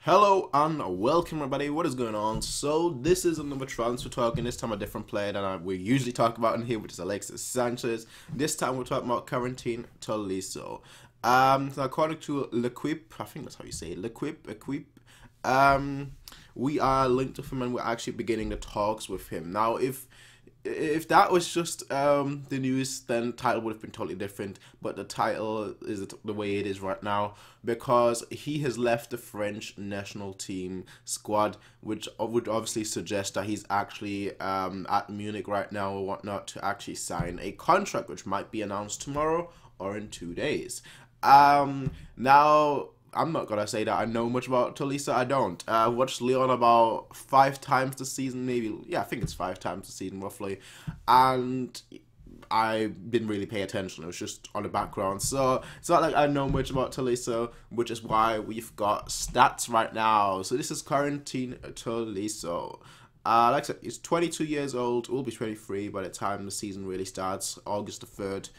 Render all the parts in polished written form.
Hello and welcome everybody, what is going on? So this is another transfer talk, and this time a different player than we usually talk about in here, which is Alexis Sanchez. This time we're talking about Corentin Tolisso. So according to L'Equipe, I think that's how you say it, L'Equipe, we are linked with him and we're actually beginning the talks with him. Now if that was just the news, then the title would have been totally different, but the title is the way it is right now because he has left the French national team squad, which would obviously suggest that he's actually at Munich right now or whatnot to actually sign a contract, which might be announced tomorrow or in 2 days. Now, I'm not gonna say that I know much about Tolisso. I don't. I watched Lyon about 5 times this season, maybe. Yeah, I think it's 5 times this season, roughly. And I didn't really pay attention. It was just on the background. So it's not like I know much about Tolisso, which is why we've got stats right now. So this is Corentin Tolisso. Like I said, he's 22 years old. Will be 23 by the time the season really starts, August the 3rd.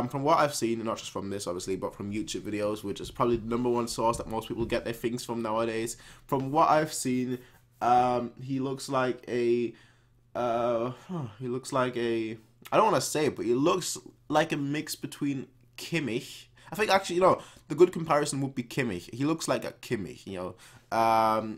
From what I've seen, not just from this obviously, but from YouTube videos, which is probably the #1 source that most people get their things from nowadays. From what I've seen, he looks like a, I don't want to say it, but he looks like a mix between Kimmich. I think actually, the good comparison would be Kimmich. He looks like a Kimmich,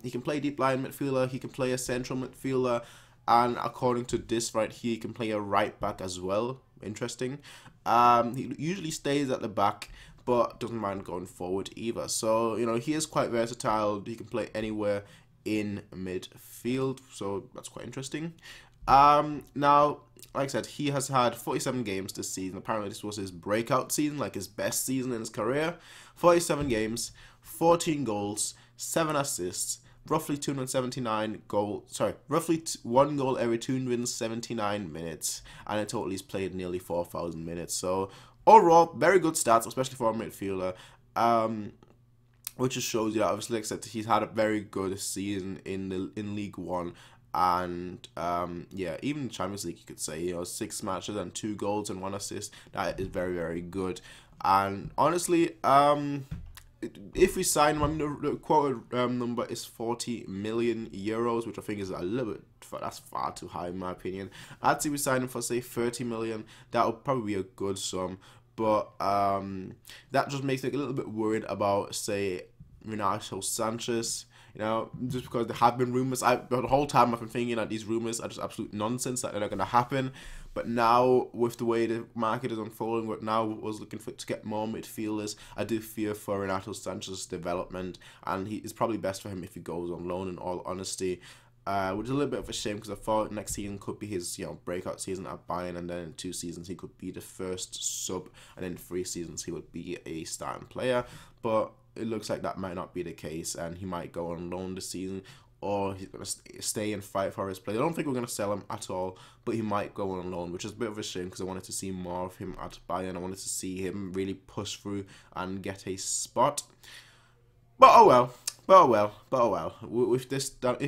he can play deep line midfielder, he can play a central midfielder, and according to this right here, he can play a right back as well. Interesting. He usually stays at the back, but doesn't mind going forward either. So, he is quite versatile. He can play anywhere in midfield, so that's quite interesting. Now, like I said, he has had 47 games this season. Apparently, this was his breakout season, like his best season in his career. 47 games, 14 goals, 7 assists, roughly 279 goals, roughly 1 goal every 279 minutes, and in total he's played nearly 4,000 minutes. So overall, very good stats, especially for a midfielder, which just shows you that obviously, like I said, he's had a very good season in League One, and yeah, even in Champions League you could say, 6 matches and 2 goals and 1 assist. That is very, very good. And honestly, if we sign him, the quoted number is 40 million euros, which I think is a little bit, that's far too high in my opinion. I'd say we sign him for, say, 30 million. That would probably be a good sum, but that just makes me a little bit worried about, say, Renato Sanchez. Just because there have been rumors. The whole time I've been thinking that these rumors are just absolute nonsense, that they're not going to happen. But now, with the way the market is unfolding, what now was looking to get more midfielders, I do fear for Renato Sanchez's development, and it's probably best for him if he goes on loan, in all honesty. Which is a little bit of a shame, because I thought next season could be his breakout season at Bayern, and then in 2 seasons he could be the first sub, and in 3 seasons he would be a starting player. But it looks like that might not be the case, and he might go on loan this season, or he's going to stay and fight for his place. I don't think we're going to sell him at all, but he might go on loan, which is a bit of a shame, because I wanted to see more of him at Bayern. I wanted to see him really push through and get a spot. But oh well. If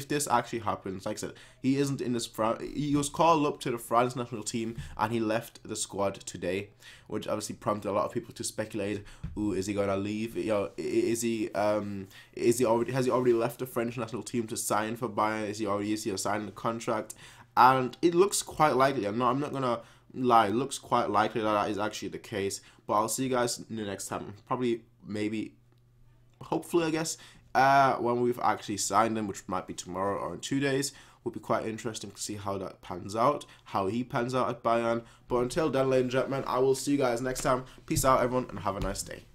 this actually happens, like I said, he isn't in this. He was called up to the France national team, and he left the squad today, which obviously prompted a lot of people to speculate: "Ooh, is he gonna leave? Has he already left the French national team to sign for Bayern? Is he signing the contract?" And it looks quite likely. I'm not gonna lie. It looks quite likely that is actually the case. But I'll see you guys in the next time. Probably, maybe, hopefully, I guess. When we've actually signed him, which might be tomorrow or in 2 days, will be quite interesting to see how that pans out, how he pans out at Bayern. But until then, ladies and gentlemen, I will see you guys next time. Peace out, everyone, and have a nice day.